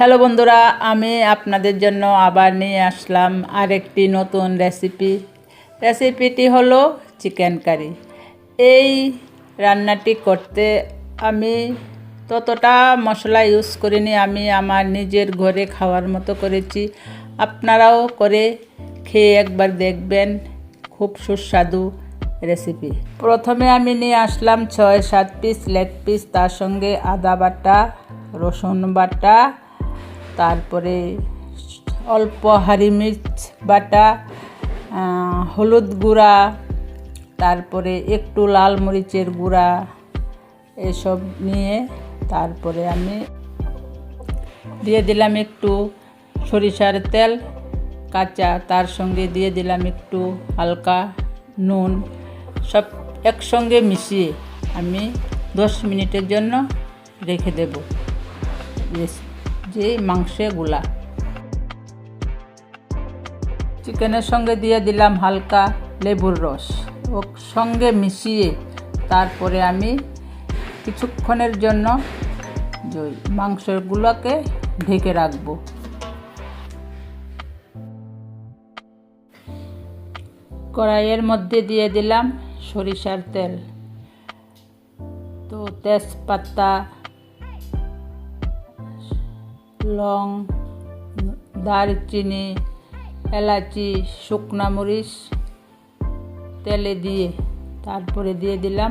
Hello বন্ধুরা, আমি আপনাদের জন্য আবার নিয়ে আসলাম আরেকটি নতুন রেসিপিটি হলো চিকেন কারি। এই রান্নাটি করতে আমি ততটা মশলা ইউজ করিনি, আমি আমার নিজের ঘরে খাওয়ার মতো করেছি। আপনারাও করে খেয়ে একবার দেখবেন, খুব সুস্বাদু রেসিপি। প্রথমে আমি নিয়ে আসলাম 6-7 পিস লেগ পিস, তার সঙ্গে আদা বাটা, রসুন বাটা, তারপরে অল্প হারি মির্চ বাটা, হলুদ গুঁড়া, তারপরে একটু লাল মরিচের গুঁড়া, এসব নিয়ে তারপরে আমি দিয়ে দিলাম একটু সরিষার তেল কাঁচা, তার সঙ্গে দিয়ে দিলাম একটু হালকা নুন। সব একসঙ্গে মিশিয়ে আমি 10 মিনিটের জন্য রেখে দেব যে মাংসগুলা। চিকেনের সঙ্গে দিয়ে দিলাম হালকা লেবুর রস, ওর সঙ্গে মিশিয়ে তারপরে আমি কিছুক্ষণের জন্য মাংসগুলোকে ঢেকে রাখবো। কড়াইয়ের মধ্যে দিয়ে দিলাম সরিষার তেল, তো তেজপাতা, লং, দারচিনি, এলাচি, শুকনা মরিচ তেলে দিয়ে তারপরে দিয়ে দিলাম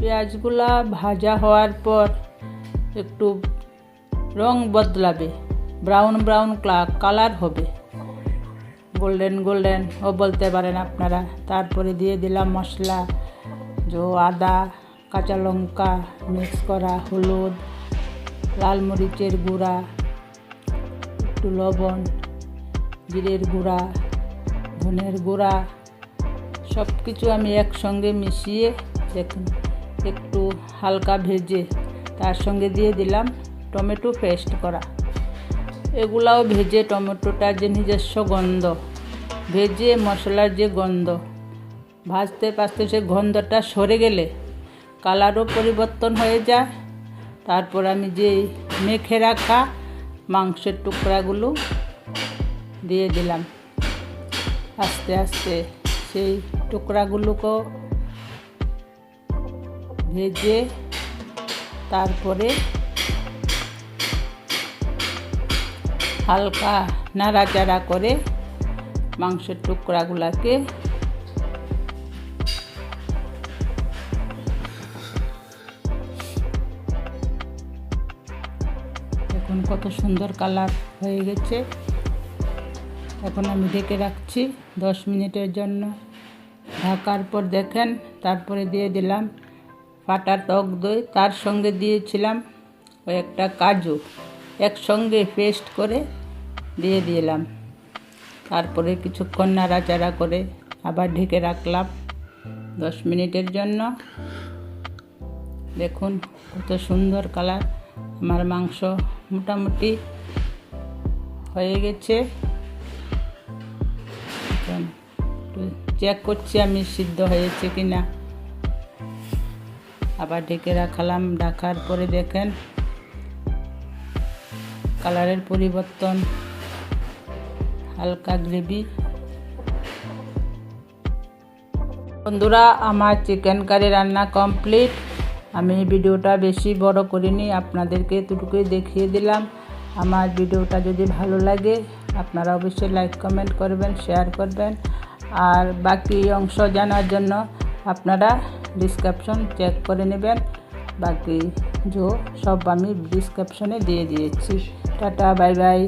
পেঁয়াজগুলা ভাজা হওয়ার পর একটু রং বদলাবে, ব্রাউন কালার হবে, গোল্ডেন ও বলতে পারেন আপনারা। তারপরে দিয়ে দিলাম মশলা, আদা, কাঁচা লঙ্কা মিক্স করা, হলুদ, লাল মরিচের গুঁড়া, একটু লবণ, জিরের গুঁড়া, ধনের গুঁড়া, সব কিছু আমি একসঙ্গে মিশিয়ে দেখুন একটু হালকা ভেজে তার সঙ্গে দিয়ে দিলাম টমেটো পেস্ট করা। এগুলাও ভেজে, টমেটোটার যে নিজস্ব গন্ধ, ভেজে মশলার যে গন্ধ, ভাজতে সে গন্ধটা সরে গেলে কালারও পরিবর্তন হয়ে যায়। তারপর আমি যে মেখে রাখা মাংসের টুকরাগুলো দিয়ে দিলাম, আস্তে আস্তে সেই টুকরাগুলোকেও ভেজে তারপরে হালকা নাড়াচাড়া করে মাংসের টুকরাগুলোকে এখন কত সুন্দর কালার হয়ে গেছে। এখন আমি ঢেকে রাখছি 10 মিনিটের জন্য। ঢাকার পর দেখেন, তারপরে দিয়ে দিলাম ফাটা টক দই, তার সঙ্গে দিয়েছিলাম কয়েকটা কাজু, একসঙ্গে পেস্ট করে দিয়ে দিলাম। তারপরে কিছুক্ষণ নাড়াচাড়া করে আবার ঢেকে রাখলাম 10 মিনিটের জন্য। দেখুন কত সুন্দর কালার, আমার মাংস মোটামুটি হয়ে গেছে। একটু চেক করছি আমি সিদ্ধ হয়েছে কিনা, আবার ঢেকে রাখলাম। ঢাকার পরে দেখেন কালারের পরিবর্তন, হালকা গ্রেভি। বন্ধুরা, আমার চিকেন কারি রান্না কমপ্লিট। আমি ভিডিওটা বেশি বড় করিনি, আপনাদেরকে এতটুকুই দেখিয়ে দিলাম। আমার ভিডিওটা যদি ভালো লাগে আপনারা অবশ্যই লাইক কমেন্ট করবেন, শেয়ার করবেন। আর বাকি অংশ জানার জন্য আপনারা ডিসক্রিপশন চেক করে নেবেন, বাকি সব আমি ডিসক্রিপশনে দিয়ে দিয়েছি। Tata, bye bye.